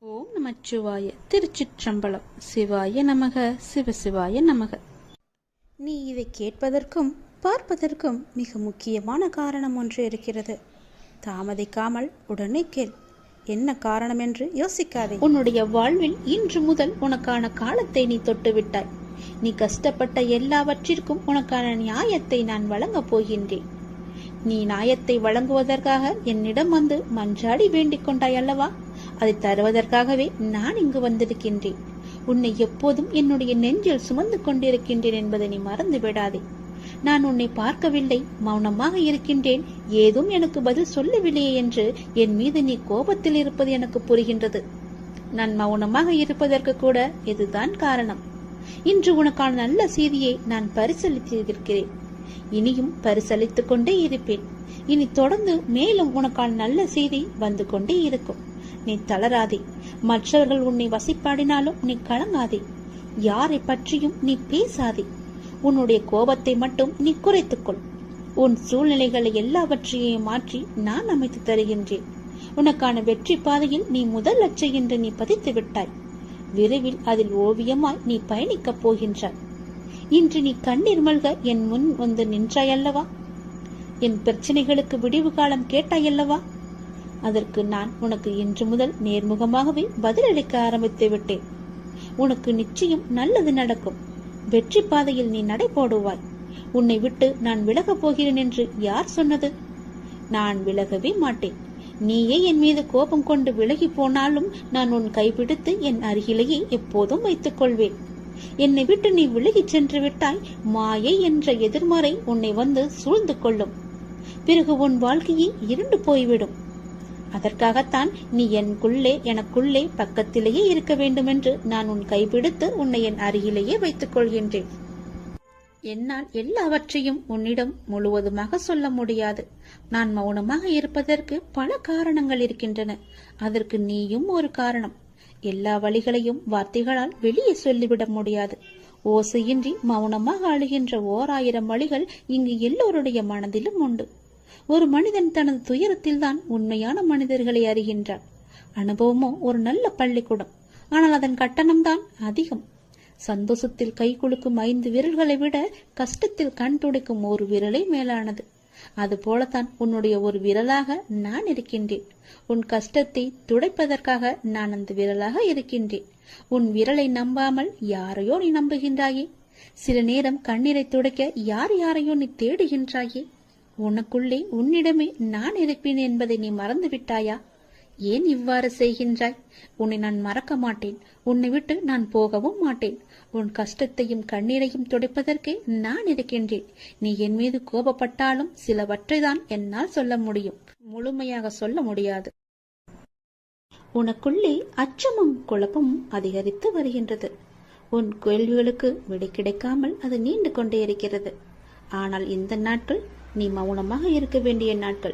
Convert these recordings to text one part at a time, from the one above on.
ஓம் நமச்சிவாய. திருச்சிற்றம்பலம். சிவாய நமக, சிவசிவாய நமக. நீ இதை கேட்பதற்கும் பார்ப்பதற்கும் மிக முக்கியமான காரணம் ஒன்று இருக்கிறது. தாமதிக்காமல் உடனே கேள். என்ன காரணம் என்று யோசிக்காதே. உன்னுடைய வாழ்வில் இன்று முதல் உனக்கான காலத்தை நீ தொட்டுவிட்டாய். நீ கஷ்டப்பட்ட எல்லாவற்றிற்கும் உனக்கான நியாயத்தை நான் வழங்கப் போகின்றேன். நீ நியாயத்தை வழங்குவதற்காக என்னிடம் வந்து மன்றாடி வேண்டிக் கொண்டாய் அல்லவா? அதை தருவதற்காகவே நான் இங்கு வந்திருக்கின்றேன். உன்னை எப்போதும் என்னுடைய நெஞ்சில் சுமந்து கொண்டிருக்கின்றேன் என்பதை நீ மறந்து விடாதே. நான் உன்னை பார்க்கவில்லை, மௌனமாக இருக்கின்றேன், ஏதும் எனக்கு பதில் சொல்லவில்லையே என்று என் மீது நீ கோபத்தில் இருப்பது எனக்கு புரிகின்றது. நான் மௌனமாக இருப்பதற்கு கூட இதுதான் காரணம். இன்று உனக்கான நல்ல செய்தியை நான் பரிசளித்திருக்கிறேன். இனியும் பரிசளித்துக் கொண்டே இருப்பேன். இனி தொடர்ந்து மேலும் உனக்கான நல்ல செய்தி வந்து கொண்டே இருக்கும். நீ தளராதே. மற்றவர்கள் உன்னை வசிப்பாடினாலும் நீ கலங்காதே. யாரை பற்றியும் நீ பேசாதே. உன்னுடைய கோபத்தை மட்டும் நீ குறைத்துக்கொள். உன் சூழ்நிலைகளை எல்லாவற்றையும் மாற்றி நான் அமைத்து தருகின்றேன். உனக்கான வெற்றி பாதையில் நீ முதல் லட்சை என்று நீ பதித்து விட்டாய். விரைவில் அதில் ஓவியமாய் நீ பயணிக்கப் போகின்றாய். இன்று நீ கண்ணீர் மல்க என் முன் வந்து நின்றாயல்லவா? என் பிரச்சனைகளுக்கு விடிவு காலம் கேட்டாயல்லவா? அதற்கு நான் உனக்கு இன்று முதல் நேர்முகமாகவே பதிலளிக்க ஆரம்பித்து விட்டேன். உனக்கு நிச்சயம் நல்லது நடக்கும். வெற்றி பாதையில் நீ நடை போடுவாய். உன்னை விட்டு நான் விலகப் போகிறேன் என்று யார் சொன்னது? நான் விலகவே மாட்டேன். நீயே என் மீது கோபம் கொண்டு விலகி போனாலும் நான் உன் கைப்பிடித்து என் அருகிலேயே எப்போதும் வைத்துக் கொள்வேன். என்னை விட்டு நீ விலகிச் சென்று விட்டாய், மாயை என்ற எதிர்மறை உன்னை வந்து சூழ்ந்து கொள்ளும். பிறகு உன் வாழ்க்கையை இருண்டு போய்விடும். அதற்காகத்தான் நீ எனக்குள்ளே பக்கத்திலேயே இருக்க வேண்டும் என்று நான் உன் கைப்பிடித்து உன்னை என் அருகிலேயே வைத்துக் கொள்கின்றேன். என்னால் எல்லாவற்றையும் உன்னிடம் முழுவதுமாக சொல்ல முடியாது. நான் மௌனமாக இருப்பதற்கு பல காரணங்கள் இருக்கின்றன. அதற்கு நீயும் ஒரு காரணம். எல்லா வழிகளையும் வார்த்தைகளால் வெளியே சொல்லிவிட முடியாது. ஓசையின்றி மௌனமாக அழுகின்ற 1000 வழிகள் இங்கு எல்லோருடைய மனதிலும் உண்டு. ஒரு மனிதன் தனது துயரத்தில் தான் உண்மையான மனிதர்களை அறிகின்றார். அனுபவமோ ஒரு நல்ல பள்ளிக்கூடம். ஆனால் அதன் கட்டணம்தான் அதிகம். சந்தோஷத்தில் கை குலுக்கும் 5 விரல்களை விட கஷ்டத்தில் கண் துடைக்கும் ஒரு விரலே மேலானது. அது போலத்தான் உன்னுடைய ஒரு விரலாக நான் இருக்கின்றேன். உன் கஷ்டத்தை துடைப்பதற்காக நான் அந்த விரலாக இருக்கின்றேன். உன் விரலை நம்பாமல் யாரையோ நீ நம்புகின்றாயே. சில நேரம் கண்ணீரை துடைக்க யாரையோ நீ தேடுகின்றாயே. உனக்குள்ளே உன்னிடமே நான் இருப்பேன் என்பதை நீ மறந்து விட்டாயா? ஏன் இவ்வாறு செய்கின்றாய்? உன்னை நான் மறக்க மாட்டேன். உன்னை விட்டு நான் போகவும் மாட்டேன். உன் கஷ்டத்தையும் கண்ணீரையும் துடைப்பதற்கே நான் இருக்கின்றேன். நீ என் மீது கோபப்பட்டாலும் சிலவற்றைதான் என்னால் சொல்ல முடியும், முழுமையாக சொல்ல முடியாது. உனக்குள்ளே அச்சமும் குழப்பமும் அதிகரித்து வருகின்றது. உன் கேள்விகளுக்கு விடை கிடைக்காமல் அது நீண்டு கொண்டே இருக்கிறது. ஆனால் இந்த நாட்கள் நீ மௌனமாக இருக்க வேண்டிய நாட்கள்.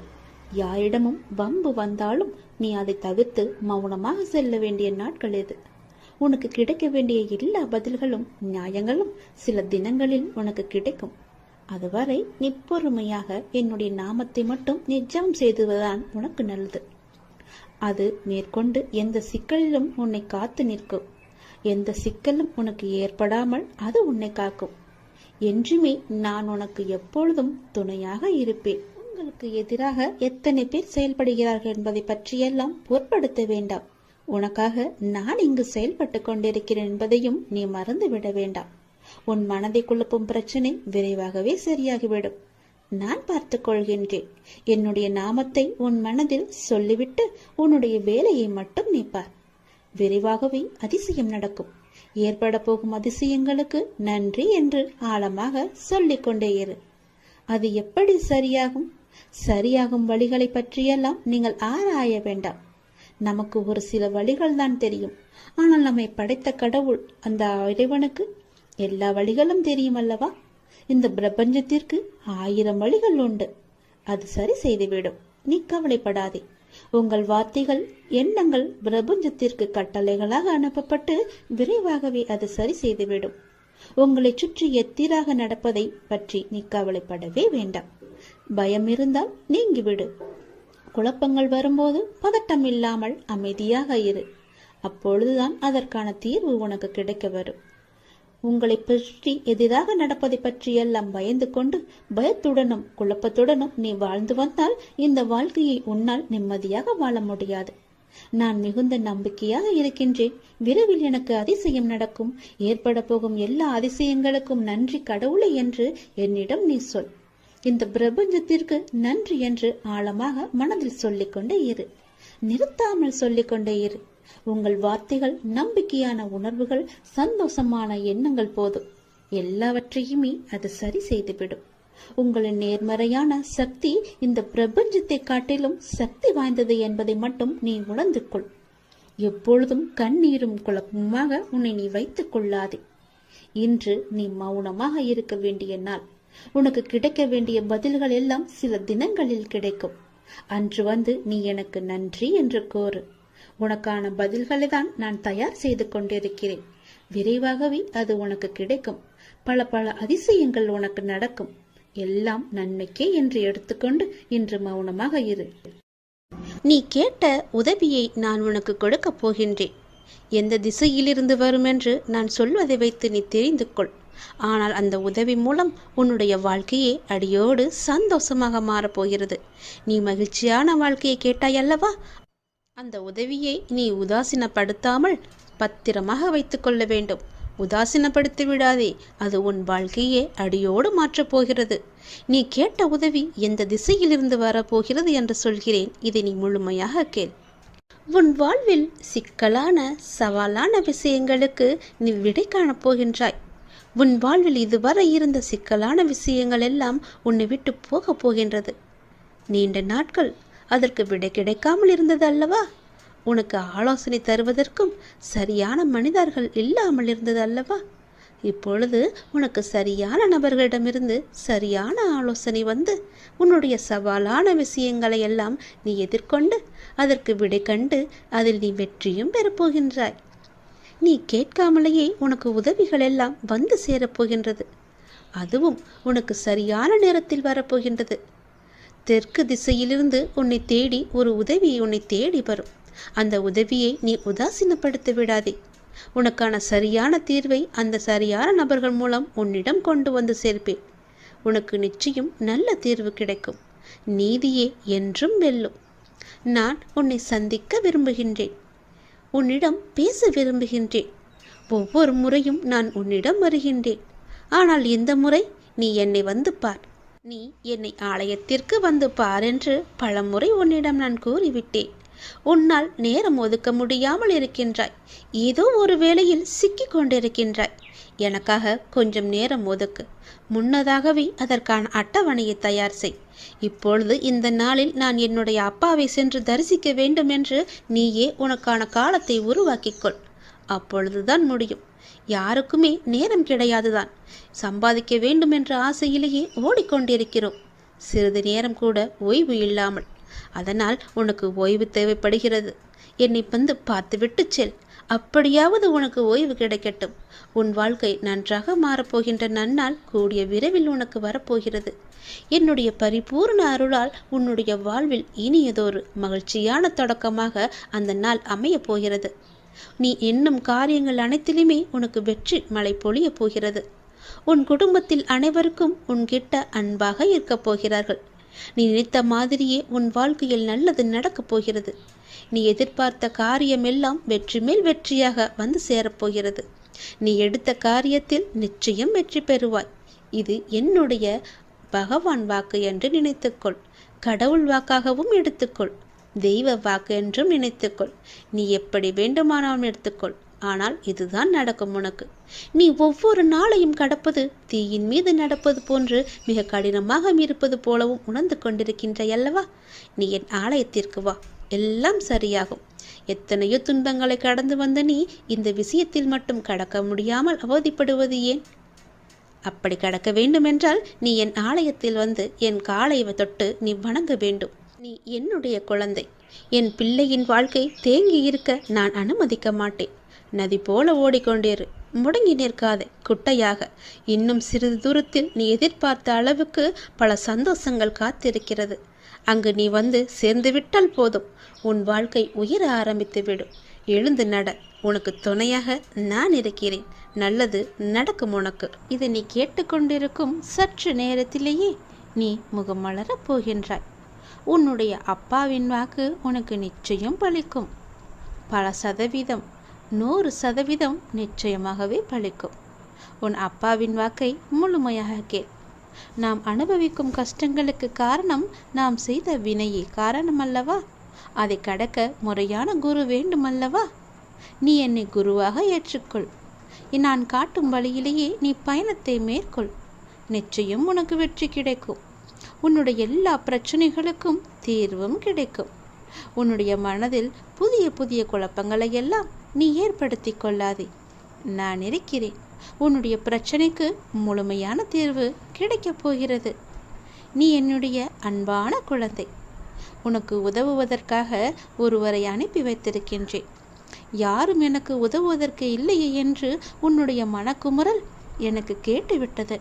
யாரிடமும் வம்பு வந்தாலும் நீ அதை தவிர்த்து மௌனமாக செல்ல வேண்டிய நாட்கள் இது. உனக்கு கிடைக்க வேண்டிய எல்லா பதில்களும் நியாயங்களும் சில தினங்களில் உனக்கு கிடைக்கும். அதுவரை நீ பொறுமையாக என்னுடைய நாமத்தை மட்டும் நிஜம் செய்துவதுதான் உனக்கு நல்லது. அது மேற்கொண்டு எந்த சிக்கலிலும் உன்னை காத்து நிற்கும். எந்த சிக்கலும் உனக்கு ஏற்படாமல் அது உன்னை காக்கும். என்றுமே நான் உனக்கு எப்பொழுதும் துணையாக இருப்பேன். உங்களுக்கு எதிராக எத்தனை பேர் செயல்படுகிறார்கள் என்பதை பற்றியெல்லாம் பொருட்படுத்த வேண்டாம். உனக்காக நான் இங்கு செயல்பட்டு கொண்டிருக்கிறேன் என்பதையும் நீ மறந்து விட வேண்டாம். உன் மனதை குழப்பும் பிரச்சனை விரைவாகவே சரியாகிவிடும். நான் பார்த்துக் கொள்கின்றேன். என்னுடைய நாமத்தை உன் மனதில் சொல்லிவிட்டு உன்னுடைய வேலையை மட்டும் நீ பார். விரைவாகவே அதிசயம் நடக்கும். ஏற்பட போகும் அதிசயங்களுக்கு நன்றி என்று ஆழமாக சொல்லிக் கொண்டே இரு. அது எப்படி சரியாகும் வழிகளை பற்றியெல்லாம் நீங்கள் ஆராய வேண்டாம். நமக்கு ஒரு சில வழிகள் தான் தெரியும். ஆனால் நம்மை படைத்த கடவுள் அந்த இறைவனுக்கு எல்லா வழிகளும் தெரியும் அல்லவா? இந்த பிரபஞ்சத்திற்கு 1000 வழிகள் உண்டு. அது சரி செய்துவிடும். நீ கவலைப்படாதே. உங்கள் வார்த்தைகள், எண்ணங்கள் பிரபஞ்சத்திற்கு கட்டளைகளாக அனுப்பப்பட்டு விரைவாகவே அது சரி செய்துவிடும். உங்களை சுற்றி எத்திராக நடப்பதை பற்றி நீ கவலைப்படவே வேண்டாம். பயம் இருந்தால் நீங்கிவிடு. குழப்பங்கள் வரும்போது பதட்டம் இல்லாமல் அமைதியாக இரு. அப்பொழுதுதான் அதற்கான தீர்வு உனக்கு கிடைக்க வரும். உங்களை பற்றி எதிராக நடப்பதை பற்றியெல்லாம் பயந்து கொண்டு பயத்துடனும் குழப்பத்துடனும் நீ வாழ்ந்து வந்தால் இந்த வாழ்க்கையை உன்னால் நிம்மதியாக வாழ முடியாது. நான் மிகுந்த நம்பிக்கையாக இருக்கின்றேன். விரைவில் எனக்கு அதிசயம் நடக்கும். ஏற்பட போகும் எல்லா அதிசயங்களுக்கும் நன்றி கடவுளை என்று என்னிடம் நீ சொல். இந்த பிரபஞ்சத்திற்கு நன்றி என்று ஆழமாக மனதில் சொல்லிக்கொண்டே இரு. நிறுத்தாமல் சொல்லிக்கொண்டே இரு. உங்கள் வார்த்தைகள், நம்பிக்கையான உணர்வுகள், சந்தோஷமான எண்ணங்கள் போதும். எல்லாவற்றையுமே அது சரி செய்துவிடும். உங்களின் நேர்மறையான சக்தி இந்த பிரபஞ்சத்தை காட்டிலும் சக்தி வாய்ந்தது என்பதை மட்டும் நீ உணர்ந்து கொள். எப்பொழுதும் கண்ணீரும் குழப்பமாக உன்னை நீ வைத்துக் கொள்ளாதே. இன்று நீ மௌனமாக இருக்க வேண்டிய நாள். உனக்கு கிடைக்க வேண்டிய பதில்கள் எல்லாம் சில தினங்களில் கிடைக்கும். அன்று வந்து நீ எனக்கு நன்றி என்று கோரு. உனக்கான பதில்களை தான் நான் தயார் செய்து கொண்டிருக்கிறேன். விரைவாகவே அது உனக்கு கிடைக்கும். பல பல அதிசயங்கள் உனக்கு நடக்கும். எல்லாம் நன்மைக்கே என்று எடுத்துக்கொண்டு இன்று மௌனமாக இரு. நீ கேட்ட உதவியை நான் உனக்கு கொடுக்க போகின்றேன். எந்த திசையிலிருந்து வரும் என்று நான் சொல்வதை வைத்து நீ தெரிந்து கொள். ஆனால் அந்த உதவி மூலம் உன்னுடைய வாழ்க்கையே அடியோடு சந்தோஷமாக மாறப்போகிறது. நீ மகிழ்ச்சியான வாழ்க்கையை கேட்டாய் அல்லவா? அந்த உதவியை நீ உதாசீனப்படுத்தாமல் பத்திரமாக வைத்துக் கொள்ள வேண்டும். உதாசீனப்படுத்தி விடாதே. அது உன் வாழ்க்கையே அடியோடு மாற்றப் போகிறது. நீ கேட்ட உதவி எந்த திசையிலிருந்து வரப்போகிறது என்று சொல்கிறேன். இதை நீ முழுமையாக கேள். உன் வாழ்வில் சிக்கலான சவாலான விஷயங்களுக்கு நீ விடை காணப் போகின்றாய். உன் வாழ்வில் இதுவரை இருந்த சிக்கலான விஷயங்கள் எல்லாம் உன்னை விட்டு போக போகின்றது. நீண்ட நாட்கள் அதற்கு விடை கிடைக்காமல் இருந்தது அல்லவா? உனக்கு ஆலோசனை தருவதற்கும் சரியான மனிதர்கள் இல்லாமல் இருந்தது அல்லவா? இப்பொழுது உனக்கு சரியான நபர்களிடமிருந்து சரியான ஆலோசனை வந்து உன்னுடைய சவாலான விஷயங்களை எல்லாம் நீ எதிர்கொண்டு அதற்கு விடை கண்டு அதில் நீ வெற்றியும் பெறப்போகின்றாய். நீ கேட்காமலேயே உனக்கு உதவிகள் எல்லாம் வந்து சேரப்போகின்றது. அதுவும் உனக்கு சரியான நேரத்தில் வரப்போகின்றது. தெற்கு திசையிலிருந்து உன்னை தேடி ஒரு உதவி உன்னை தேடி வரும். அந்த உதவியை நீ உதாசீனப்படுத்த விடாதே. உனக்கான சரியான தீர்வை அந்த சரியான நபர்கள் மூலம் உன்னிடம் கொண்டு வந்து சேர்ப்பேன். உனக்கு நிச்சயம் நல்ல தீர்வு கிடைக்கும். நீதியே என்றும் வெல்லும். நான் உன்னை சந்திக்க விரும்புகின்றேன். உன்னிடம் பேச விரும்புகின்றேன். ஒவ்வொரு முறையும் நான் உன்னிடம் வருகின்றேன். ஆனால் இந்த முறை நீ என்னை வந்து பார். நீ என்னை ஆலயத்திற்கு வந்து பார் என்று பலமுறை உன்னிடம் நான் கூறிவிட்டேன். உன்னால் நேரம் ஒதுக்க முடியாமல் இருக்கின்றாய். ஏதோ ஒரு வேளையில் சிக்கிக் கொண்டிருக்கின்றாய். எனக்காக கொஞ்சம் நேரம் ஒதுக்கு. முன்னதாகவே அதற்கான அட்டவணையை தயார் செய். இப்பொழுது இந்த நாளில் நான் என்னுடைய அப்பாவை சென்று தரிசிக்க வேண்டும் என்று நீயே உனக்கான காலத்தை உருவாக்கிக்கொள். அப்பொழுதுதான் முடியும். யாருக்குமே நேரம் கிடையாதுதான். சம்பாதிக்க வேண்டும் என்ற ஆசையிலேயே ஓடிக்கொண்டிருக்கிறோம். சிறிது நேரம் கூட ஓய்வு இல்லாமல். அதனால் உனக்கு ஓய்வு தேவைப்படுகிறது. என்னை வந்து பார்த்துவிட்டு செல். அப்படியாவது உனக்கு ஓய்வு கிடைக்கட்டும். உன் வாழ்க்கை நன்றாக மாறப்போகின்ற நன்னாள் கூடிய விரைவில் உனக்கு வரப்போகிறது. என்னுடைய பரிபூர்ண அருளால் உன்னுடைய வாழ்வில் இனியதொரு மகிழ்ச்சியான தொடக்கமாக அந்த நாள் அமையப் போகிறது. நீ எண்ணும் காரியங்கள் அனைத்திலுமே உனக்கு வெற்றி மழை பொழிய போகிறது. உன் குடும்பத்தில் அனைவருக்கும் உன்கிட்ட அன்பாக இருக்கப் போகிறார்கள். நீ நினைத்த மாதிரியே உன் வாழ்க்கையில் நல்லது நடக்கப் போகிறது. நீ எதிர்பார்த்த காரியமெல்லாம் வெற்றி மேல் வெற்றியாக வந்து சேரப்போகிறது. நீ எடுத்த காரியத்தில் நிச்சயம் வெற்றி பெறுவாய். இது என்னுடைய பகவான் வாக்கு என்று நினைத்துக்கொள். கடவுள் வாக்காகவும் எடுத்துக்கொள். தெய்வ வாக்கு என்றும் நினைத்துக்கொள். நீ எப்படி வேண்டுமானாலும் எடுத்துக்கொள். ஆனால் இதுதான் நடக்கும் உனக்கு. நீ ஒவ்வொரு நாளையும் கடப்பது தீயின் மீது நடப்பது போன்று மிக கடினமாக இருப்பது போலவும் உணர்ந்து கொண்டிருக்கின்றாய் அல்லவா? நீ என் ஆலயத்திற்கு வா, எல்லாம் சரியாகும். எத்தனையோ துன்பங்களை கடந்து வந்த நீ இந்த விஷயத்தில் மட்டும் கடக்க முடியாமல் அவதிப்படுவது ஏன்? அப்படி கடக்க வேண்டுமென்றால் நீ என் ஆலயத்தில் வந்து என் காலை தொட்டு நீ வணங்க வேண்டும். நீ என்னுடைய குழந்தை. என் பிள்ளையின் வாழ்க்கை தேங்கி இருக்க நான் அனுமதிக்க மாட்டேன். நதி போல ஓடிக்கொண்டிரு. முடங்கி நிற்காதே குட்டையாக. இன்னும் சிறிது தூரத்தில் நீ எதிர்பார்த்த அளவுக்கு பல சந்தோஷங்கள் காத்திருக்கிறது. அங்கு நீ வந்து சேர்ந்து விட்டால் போதும். உன் வாழ்க்கை உயர ஆரம்பித்து விடும். எழுந்து நட, உனக்கு துணையாக நான் இருக்கிறேன். நல்லது நடக்கும் உனக்கு. இதை நீ கேட்டுக்கொண்டிருக்கும் சற்று நேரத்திலேயே நீ முகம் மலரப் போகின்றாய். உன்னுடைய அப்பாவின் வாக்கு உனக்கு நிச்சயம் பலிக்கும். பல சதவீதம், 100% நிச்சயமாகவே பலிக்கும். உன் அப்பாவின் வாக்கை முழுமையாக கேள். நாம் அனுபவிக்கும் கஷ்டங்களுக்கு காரணம் நாம் செய்த வினையே காரணம் அல்லவா? அதை கடக்க முறையான குரு வேண்டுமல்லவா? நீ என்னை குருவாக ஏற்றுக்கொள். நான் காட்டும் வழியிலேயே நீ பயணத்தை மேற்கொள். நிச்சயம் உனக்கு வெற்றி கிடைக்கும். உன்னுடைய எல்லா பிரச்சனைகளுக்கும் தீர்வும் கிடைக்கும். உன்னுடைய மனதில் புதிய புதிய குழப்பங்களை எல்லாம் நீ ஏற்படுத்தி கொள்ளாதே. நான் இருக்கிறேன். உன்னுடைய பிரச்சனைக்கு முழுமையான தீர்வு கிடைக்கப் போகிறது. நீ என்னுடைய அன்பான குழந்தை. உனக்கு உதவுவதற்காக ஒருவரை அனுப்பி வைத்திருக்கின்றேன். யாரும் எனக்கு உதவுவதற்கு இல்லையே என்று உன்னுடைய மனக்குமுறல் எனக்கு கேட்டுவிட்டது.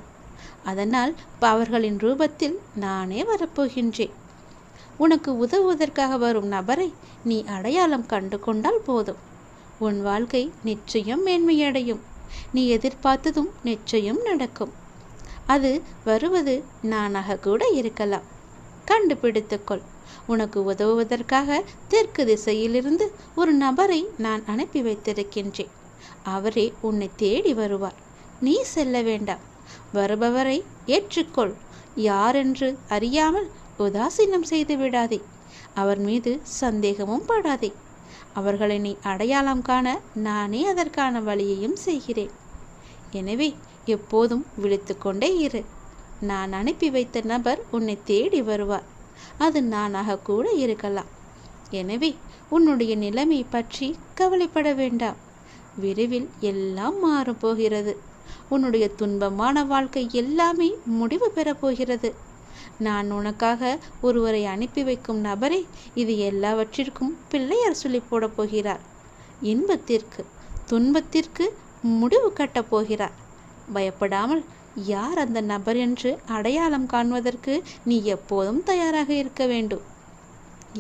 அதனால் அவர்களின் ரூபத்தில் நானே வரப்போகின்றேன். உனக்கு உதவுவதற்காக வரும் நபரை நீ அடையாளம் கண்டு கொண்டால் போதும். உன் வாழ்க்கை நிச்சயம் மேன்மையடையும். நீ எதிர்பார்த்ததும் நிச்சயம் நடக்கும். அது வருவது நானாக கூட இருக்கலாம். கண்டுபிடித்துக்கொள். உனக்கு உதவுவதற்காக தெற்கு திசையிலிருந்து ஒரு நபரை நான் அனுப்பி வைத்திருக்கின்றேன். அவரே உன்னை தேடி வருவார். நீ செல்ல வேண்டாம். வருபவரை ஏற்றுக்கொள். யாரென்று அறியாமல் உதாசீனம் செய்து விடாதே. அவர் மீது சந்தேகமும் படாதே. அவர்களை நீ அடையாளம் காண நானே அதற்கான வழியையும் செய்கிறேன். எனவே எப்போதும் விழித்து கொண்டே இரு. நான் அனுப்பி வைத்த நபர் உன்னை தேடி வருவார். அது நானாக கூட இருக்கலாம். எனவே உன்னுடைய நிலைமை பற்றி கவலைப்பட வேண்டாம். விரைவில் எல்லாம் மாறப் போகிறது. உன்னுடைய துன்பமான வாழ்க்கை எல்லாமே முடிவு பெறப் போகிறது. நான் உனக்காக ஒருவரை அனுப்பி வைக்கும் நபரே இது எல்லாவற்றிற்கும் பிள்ளையார் சொல்லி போடப் போகிறார். இன்பத்திற்கு துன்பத்திற்கு முடிவு கட்டப் போகிறார். பயப்படாமல் யார் அந்த நபர் என்று அடையாளம் காண்பதற்கு நீ எப்போதும் தயாராக இருக்க வேண்டும்.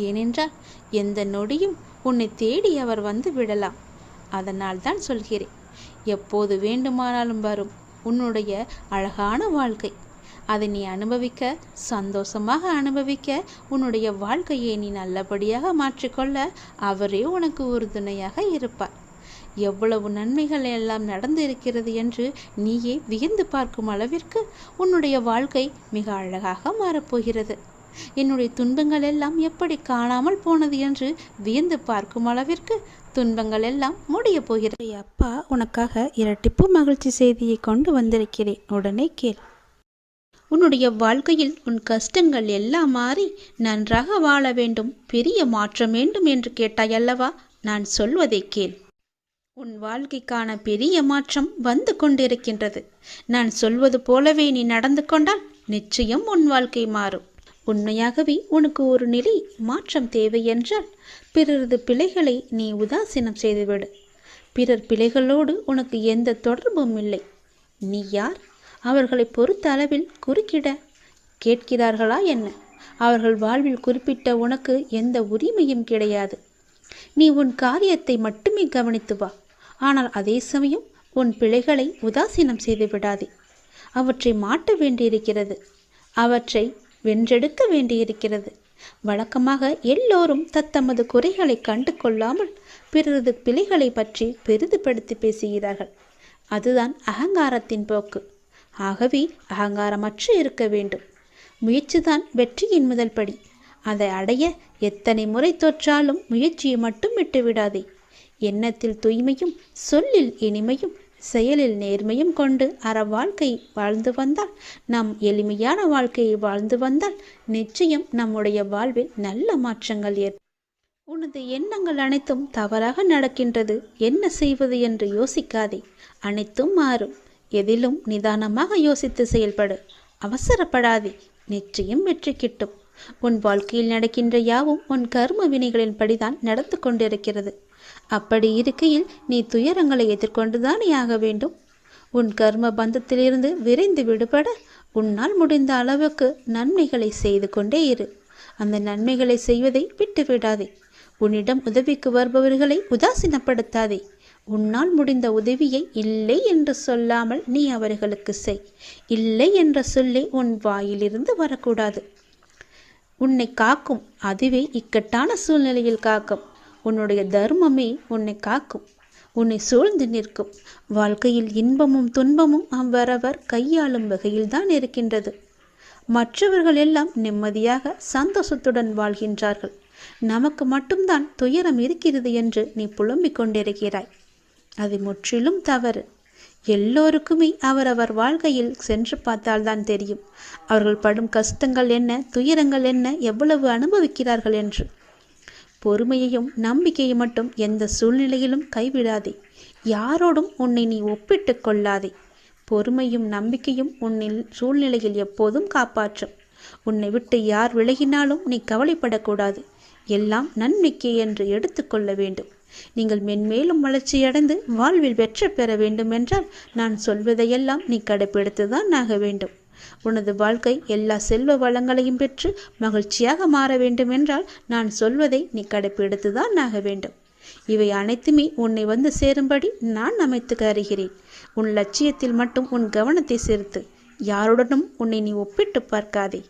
ஏனென்றால் எந்த நொடியும் உன்னை தேடி அவர் வந்து விடலாம். அதனால் தான் சொல்கிறேன், எப்போது வேண்டுமானாலும் வரும் உன்னுடைய அழகான வாழ்க்கை. அதை நீ அனுபவிக்க, சந்தோஷமாக அனுபவிக்க, உன்னுடைய வாழ்க்கையை நீ நல்லபடியாக மாற்றிக்கொள்ள அவரே உனக்கு உறுதுணையாக இருப்பார். எவ்வளவு நன்மைகள் எல்லாம் நடந்து இருக்கிறது என்று நீயே வியந்து பார்க்கும் அளவிற்கு உன்னுடைய வாழ்க்கை மிக அழகாக மாறப்போகிறது. என்னுடைய துன்பங்கள் எல்லாம் எப்படி காணாமல் போனது என்று வியந்து பார்க்கும் அளவிற்கு துன்பங்கள் எல்லாம் முடிய போகிறது. அப்பா உனக்காக இரட்டிப்பு மகிழ்ச்சி செய்தியை கொண்டு வந்திருக்கிறேன். உடனே கேள். உன்னுடைய வாழ்க்கையில் உன் கஷ்டங்கள் எல்லாம் மாறி நன்றாக வாழ வேண்டும், பெரிய மாற்றம் வேண்டும் என்று கேட்டாயல்லவா? நான் சொல்வதை கேள். உன் வாழ்க்கைக்கான பெரிய மாற்றம் வந்து கொண்டிருக்கின்றது. நான் சொல்வது போலவே நீ நடந்து கொண்டால் நிச்சயம் உன் வாழ்க்கை மாறும். உண்மையாகவே உனக்கு ஒரு நிலை மாற்றம் தேவை என்றால் பிறரது பிழைகளை நீ உதாசீனம் செய்துவிடு. பிறர் பிழைகளோடு உனக்கு எந்த தொடர்பும் இல்லை. நீ யார்? அவர்களை பொறுத்த அளவில் குறுக்கிட கேட்கிறார்களா என்ன? அவர்கள் வாழ்வில் குறிப்பிட்ட உனக்கு எந்த உரிமையும் கிடையாது. நீ உன் காரியத்தை மட்டுமே கவனித்து வா. ஆனால் அதே சமயம் உன் பிழைகளை உதாசீனம் செய்து விடாதே. அவற்றை மாற்ற வேண்டியிருக்கிறது. அவற்றை வென்றெடுக்க வேண்டியிருக்கிறது. வழக்கமாக எல்லோரும் தத்தமது குறைகளை கண்டு கொள்ளாமல் பிறரது பிழைகளை பற்றி பெரிதுபடுத்தி பேசுகிறார்கள். அதுதான் அகங்காரத்தின் போக்கு. ஆகவே அகங்காரமற்று இருக்க வேண்டும். முயற்சிதான் வெற்றியின் முதல் படி. அதை அடைய எத்தனை முறை தோற்றாலும் முயற்சியை மட்டும் விட்டுவிடாதே. எண்ணத்தில் தூய்மையும், சொல்லில் இனிமையும், செயலில் நேர்மையும் கொண்டு வாழ்க்கை வாழ்ந்து வந்தால், நம் எளிமையான வாழ்க்கையை வாழ்ந்து வந்தால் நிச்சயம் நம்முடைய வாழ்வில் நல்ல மாற்றங்கள் ஏற்படும். உனது எண்ணங்கள் அனைத்தும் தவறாக நடக்கின்றது, என்ன செய்வது என்று யோசிக்காதே. அனைத்தும் மாறும். எதிலும் நிதானமாக யோசித்து செயல்படு. அவசரப்படாதே. நிச்சயம் வெற்றி கிட்டும். உன் வாழ்க்கையில் நடக்கின்ற யாவும் உன் கர்ம வினைகளின் படிதான் நடந்து கொண்டிருக்கிறது. அப்படி இருக்கையில் நீ துயரங்களை எதிர்கொண்டுதானே ஆக வேண்டும். உன் கர்ம பந்தத்திலிருந்து விரைந்து விடுபட உன்னால் முடிந்த அளவுக்கு நன்மைகளை செய்து கொண்டே இரு. அந்த நன்மைகளை செய்வதை விட்டுவிடாதே. உன்னிடம் உதவிக்கு வருபவர்களை உதாசீனப்படுத்தாதே. உன்னால் முடிந்த உதவியை இல்லை என்று சொல்லாமல் நீ அவர்களுக்கு செய். இல்லை என்ற சொல்லே உன் வாயிலிருந்து வரக்கூடாது. உன்னை காக்கும், அதுவே இக்கட்டான சூழ்நிலையில் காக்கும். உன்னுடைய தர்மமே உன்னை காக்கும், உன்னை சூழ்ந்து நிற்கும். வாழ்க்கையில் இன்பமும் துன்பமும் அவ்வரவர் கையாளும் வகையில்தான் இருக்கின்றது. மற்றவர்கள் எல்லாம் நிம்மதியாக சந்தோஷத்துடன் வாழ்கின்றார்கள். நமக்கு மட்டும்தான் துயரம் இருக்கிறது என்று நீ புலம்பிக் கொண்டிருக்கிறாய். அது முற்றிலும் தவறு. எல்லோருக்குமே அவரவர் வாழ்க்கையில் சென்று பார்த்தால்தான் தெரியும் அவர்கள் படும் கஷ்டங்கள் என்ன, துயரங்கள் என்ன, எவ்வளவு அனுபவிக்கிறார்கள் என்று. பொறுமையையும் நம்பிக்கையை மட்டும் எந்த சூழ்நிலையிலும் கைவிடாதே. யாரோடும் உன்னை நீ ஒப்பிட்டு கொள்ளாதே. பொறுமையும் நம்பிக்கையும் உன்னில் சூழ்நிலையில் எப்போதும் காப்பாற்றும். உன்னை விட்டு யார் விலகினாலும் நீ கவலைப்படக்கூடாது. எல்லாம் நன்மைக்கே என்று எடுத்துக்கொள்ள வேண்டும். நீங்கள் மென்மேலும் வளர்ச்சியடைந்து வாழ்வில் வெற்றி பெற வேண்டும் என்றால் நான் சொல்வதையெல்லாம் நீ கடைபிடித்துதான் ஆக வேண்டும். உனது வாழ்க்கை எல்லா செல்வ வளங்களையும் பெற்று மகிழ்ச்சியாக மாற வேண்டும் என்றால் நான் சொல்வதை நீ கடைபிடித்துதான் ஆக வேண்டும். இவை அனைத்துமே உன்னை வந்து சேரும்படி நான் அமைத்து தருகிறேன். உன் லட்சியத்தில் மட்டும் உன் கவனத்தை செலுத்து. யாருடனும் உன்னை நீ ஒப்பிட்டு பார்க்காதே.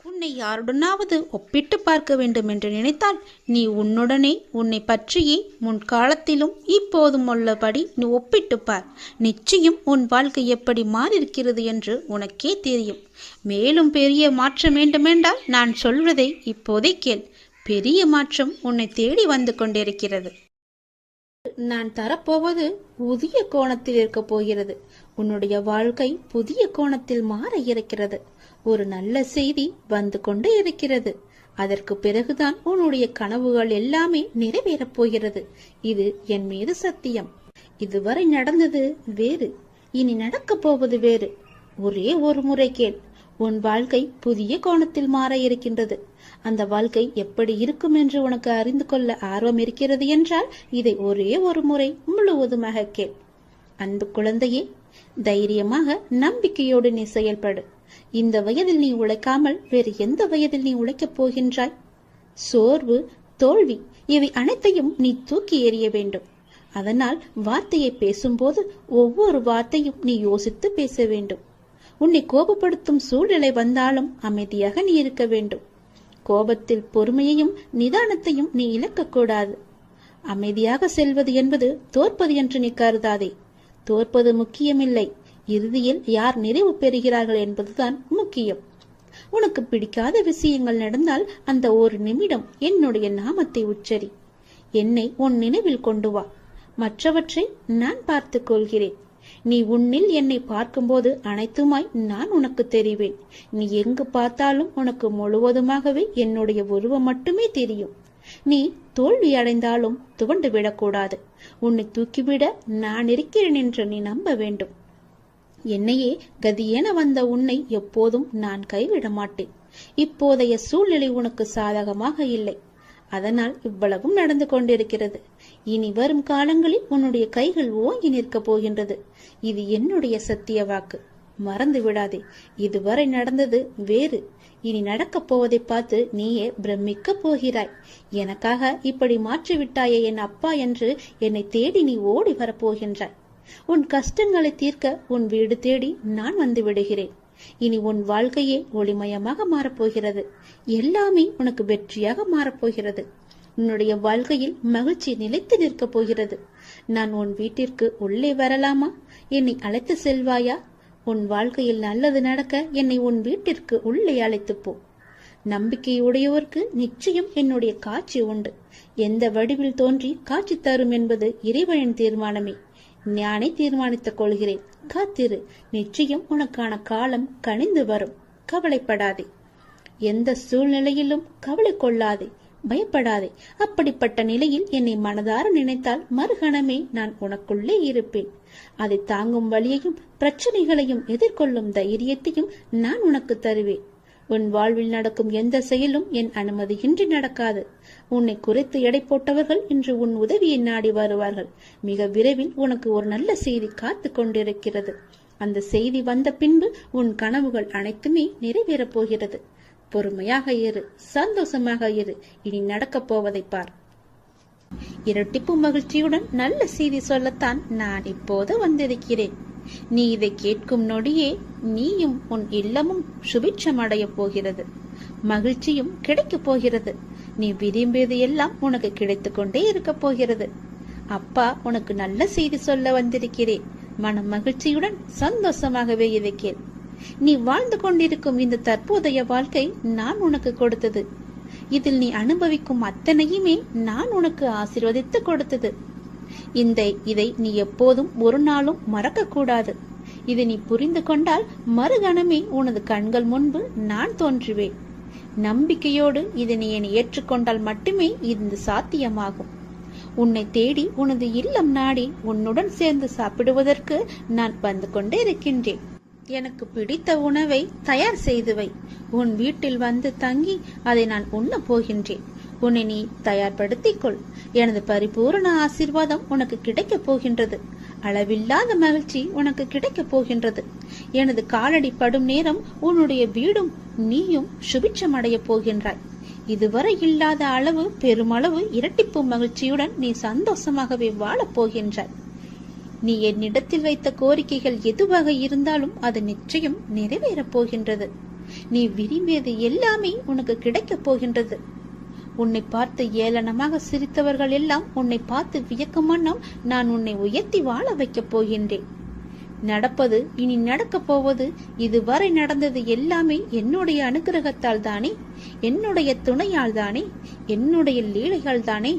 உன்னை யாருடனாவது ஒப்பிட்டு பார்க்க வேண்டும் என்று நினைத்தால் நீ உன்னுடனே உன்னை பற்றியே முன்காலத்திலும் இப்போதும் உள்ளபடி நீ ஒப்பிட்டு பார். நிச்சயம் உன் வாழ்க்கை எப்படி மாறியிருக்கிறது என்று உனக்கே தெரியும். மேலும் பெரிய மாற்றம் வேண்டுமென்றால் நான் சொல்வதை இப்போதே கேள். பெரிய மாற்றம் உன்னை தேடி வந்து கொண்டிருக்கிறது. நான் தரப்போவது புதிய கோணத்தில் இருக்க போகிறது. உன்னுடைய வாழ்க்கை புதிய கோணத்தில் மாற இருக்கிறது. ஒரு நல்ல செய்தி வந்து கொண்டே இருக்கிறது. அதற்கு பிறகுதான் உன்னுடைய கனவுகள் எல்லாமே நிறைவேறப் போகிறது. இது என் மீது சத்தியம். இதுவரை நடந்தது வேறு, இனி நடக்கப் போவது வேறு. ஒரே ஒரு முறை கேள். உன் வாழ்க்கை புதிய கோணத்தில் மாற இருக்கின்றது. அந்த வாழ்க்கை எப்படி இருக்கும் என்று உனக்கு அறிந்து கொள்ள ஆர்வம் இருக்கிறது என்றால் இதை ஒரே ஒரு முறை முழுவதுமாக கேள். அன்பு குழந்தையே, தைரியமாக நம்பிக்கையோடு நீ செயல்படு. இந்த வயதில் நீ உழைக்காமல் வேறு எந்த வயதில் நீ உழைக்கப் போகின்றாய்? சோர்வு, தோல்வி இவை அனைத்தையும் நீ தூக்கி எறிய வேண்டும். அதனால் வார்த்தையை பேசும்போது ஒவ்வொரு வார்த்தையும் நீ யோசித்து பேச வேண்டும். உன்னை கோபப்படுத்தும் சூழ்நிலை வந்தாலும் அமைதியாக நீ இருக்க வேண்டும். கோபத்தில் பொறுமையையும் நிதானத்தையும் நீ இழக்கக்கூடாது. அமைதியாக செல்வது என்பது தோற்பது என்று நீ கருதாதே. தோற்பது முக்கியமில்லை, இறுதியில் யார் நிறைவு பெறுகிறார்கள் என்பதுதான் முக்கியம். உனக்கு பிடிக்காத விஷயங்கள் நடந்தால் அந்த ஒரு நிமிடம் என்னுடைய நாமத்தை உச்சரி. என்னை உன் நினைவில் கொண்டு வா. மற்றவற்றை நான் பார்த்துக் கொள்கிறேன். நீ உன்னில் என்னை பார்க்கும்போது அனைத்துமாய் நான் உனக்கு தெரிவேன். நீ எங்கு பார்த்தாலும் உனக்கு முழுவதுமாகவே என்னுடைய உருவம் மட்டுமே தெரியும். நீ தோல்வி அடைந்தாலும் துவண்டு விடக்கூடாது. உன்னை தூக்கிவிட நான் இருக்கிறேன் என்று நீ நம்ப வேண்டும். என்னையே கதியென வந்த உன்னை எப்போதும் நான் கைவிட மாட்டேன். இப்போதைய சூழ்நிலை உனக்கு சாதகமாக இல்லை. அதனால் இவ்வளவும் நடந்து கொண்டிருக்கிறது. இனி வரும் காலங்களில் உன்னுடைய கைகள் ஓங்கி நிற்கப் போகின்றது. இது என்னுடைய சத்திய வாக்கு. மறந்து விடாதே. இதுவரை நடந்தது வேறு, இனி நடக்கப் போவதை பார்த்து நீயே பிரமிக்க போகிறாய். எனக்காக இப்படி மாற்றிவிட்டாயே என் அப்பா என்று என்னை தேடி நீ ஓடி வரப்போகின்றாய். உன் கஷ்டங்களை தீர்க்க உன் வீடு தேடி நான் வந்து விடுகிறேன். இனி உன் வாழ்க்கையே ஒளிமயமாக மாறப்போகிறது. எல்லாமே உனக்கு வெற்றியாக மாறப்போகிறது. உன்னுடைய வாழ்க்கையில் மகிழ்ச்சி நிலைத்து நிற்கப் போகிறது. நான் உன் வீட்டிற்கு உள்ளே வரலாமா? என்னை அழைத்து செல்வாயா? உன் வாழ்க்கையில் நல்லது நடக்க என்னை உன் வீட்டிற்கு உள்ளே அழைத்து போ. நம்பிக்கையுடையோருக்கு நிச்சயம் என்னுடைய காட்சி உண்டு. எந்த வடிவில் தோன்றி காட்சி தரும் என்பது இறைவனின் தீர்மானமே. நானே தீர்மானித்துக் கொள்கிறேன். காத்திரு. நிச்சயம் உனக்கான காலம் கனிந்து வரும். கவலைப்படாதே. எந்த சூழ்நிலையிலும் கவலை கொள்ளாதே, பயப்படாதே. அப்படிப்பட்ட நிலையில் என்னை மனதார நினைத்தால் மறுகணமே நான் உனக்குள்ளே இருப்பேன். அதை தாங்கும் வழியையும் பிரச்சனைகளையும் எதிர்கொள்ளும் தைரியத்தையும் நான் உனக்கு தருவேன். உன் வாழ்வில் நடக்கும் எந்த செயலும் என் அனுமதியின்றி நடக்காது. உன்னை குறைத்து எடை போட்டவர்கள் இன்று உன் உதவியை நாடி வருவார்கள். மிக விரைவில் உனக்கு ஒரு நல்ல செய்தி காத்து கொண்டிருக்கிறது. அந்த செய்தி வந்த பின்பு உன் கனவுகள் அனைத்துமே நிறைவேறப் போகிறது. பொறுமையாக இரு, சந்தோஷமாக இரு. இனி நடக்கப் போவதை பார். இரட்டிப்பு மகிழ்ச்சியுடன் நல்ல செய்தி சொல்லத்தான் நான் இப்போது வந்திருக்கிறேன். நீ இதை கேட்கும் நொடியே நீயும் உன் இல்லமும் சுபிட்சம் அடைய போகிறது, மகிழ்ச்சியும் கிடைக்கப் போகிறது. நீ விரும்பியது எல்லாம் உனக்கு கிடைத்து கொண்டே இருக்க போகிறது. அப்பா உனக்கு நல்ல செய்தி சொல்ல வந்திருக்கிறேன். மன மகிழ்ச்சியுடன் சந்தோஷமாகவே இதை கேள். நீ வாழ்ந்து கொண்டிருக்கும் இந்த தற்போதைய வாழ்க்கை நான் உனக்கு கொடுத்தது. இதில் நீ அனுபவிக்கும் அத்தனையுமே நான் உனக்கு ஆசீர்வதித்து கொடுத்தது. இதை நீ எப்போதும் ஒரு நாளும் மறக்க கூடாது. இதை நீ புரிந்து கொண்டால் மறுகணமே உனது கண்கள் முன்பு நான் தோன்றுவேன். நம்பிக்கையோடு இதை நீ ஏற்றுக்கொண்டால் மட்டுமே இது சாத்தியமாகும். உன்னை தேடி உனது இல்லம் நாடி உன்னுடன் சேர்ந்து சாப்பிடுவதற்கு நான் வந்து கொண்டே இருக்கின்றேன். எனக்கு பிடித்த உணவை தயார் செய்து வை. உன் வீட்டில் வந்து தங்கி அதை நான் உண்ண போகின்றேன். உன்னை நீ தயார்படுத்திக் கொள். எனது பரிபூரண ஆசீர்வாதம் உனக்கு கிடைக்கப் போகின்றது. அளவில்லாத மகிழ்ச்சி உனக்கு கிடைக்கப் போகின்றது. எனது காலடி படும் நேரம் உன்னுடைய வீடும் நீயும் சுபிட்சம் அடைய போகின்றாய். இதுவரை இல்லாத அளவு பெருமளவு இரட்டிப்பு மகிழ்ச்சியுடன் நீ சந்தோஷமாகவே வாழப் போகின்றாய். நீ என்னிடத்தில் வைத்த கோரிக்கைகள் எதுவாக இருந்தாலும் அது நிச்சயம் நிறைவேறப் போகின்றது. நீ விரும்பியது எல்லாமே உனக்கு கிடைக்கப் போகின்றது. உன்னை பார்த்து ஏளனமாக சிரித்தவர்கள் எல்லாம் உன்னை பார்த்து வியக்கும் வண்ணம் நான் உன்னை உயர்த்தி வாழ வைக்கப் போகின்றேன். நடப்பது இனி நடக்கப் போவது இதுவரை நடந்தது எல்லாமே என்னுடைய அனுகிரகத்தால் தானே, என்னுடைய துணையால் தானே, என்னுடைய லீலைகள் தானே.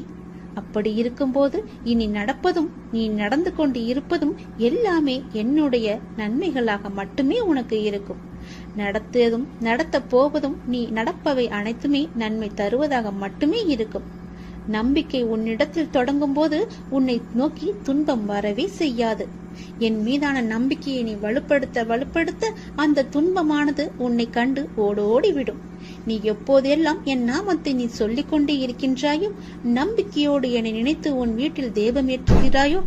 அப்படி இருக்கும்போது இனி நடப்பதும் நீ நடந்து கொண்டு இருப்பதும் எல்லாமே என்னுடைய நன்மைகளாக மட்டுமே உனக்கு இருக்கும். நடத்ததும் நடத்த போவதும் நீ நடப்பவை அனைத்துமே நன்மை தருவதாக மட்டுமே இருக்கும். நம்பிக்கை உன்னிடத்தில் தொடங்கும் போது உன்னை நோக்கி துன்பம் வரவே செய்யாது. என் மீதான நம்பிக்கையை நீ வலுப்படுத்த அந்த துன்பமானது உன்னை கண்டு ஓடோடிவிடும். நீ எப்போதெல்லாம் என் நாமத்தை நீ சொல்லிக் கொண்டே இருக்கின்றாயோ, நம்பிக்கையோடு என்னை நினைத்து உன் வீட்டில் தேபமேற்றுகிறாயோ,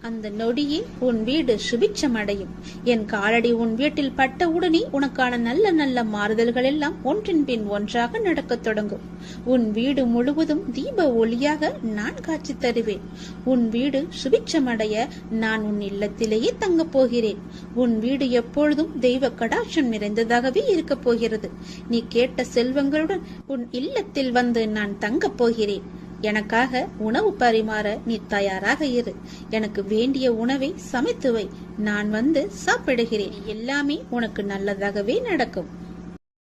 அந்த நொடியே உன் வீடு சுபிட்சம் அடையும். என் காலடி உன் வீட்டில் பட்டவுடனே உனக்கான நல்ல நல்ல மாறுதல்கள் எல்லாம் ஒன்றின் பின் ஒன்றாக நடக்கத் தொடங்கும். உன் வீடு முழுவதும் தீப ஒளியாக நான் காட்சி தருவேன். உன் வீடு சுபிட்சம் அடைய நான் உன் இல்லத்திலேயே தங்கப் போகிறேன். உன் வீடு எப்பொழுதும் தெய்வ கடாட்சம் நிறைந்ததாகவே இருக்கப் போகிறது. நீ கேட்ட செல்வங்களுடன் உன் இல்லத்தில் வந்து நான் தங்கப் போகிறேன். எனக்காக உணவு பரிமாற நீ தயாராக இரு. எனக்கு வேண்டிய உணவை சமைத்து வை. நான் வந்து சாப்பிடுகிறேன். எல்லாமே உனக்கு நல்லதாகவே நடக்கும்.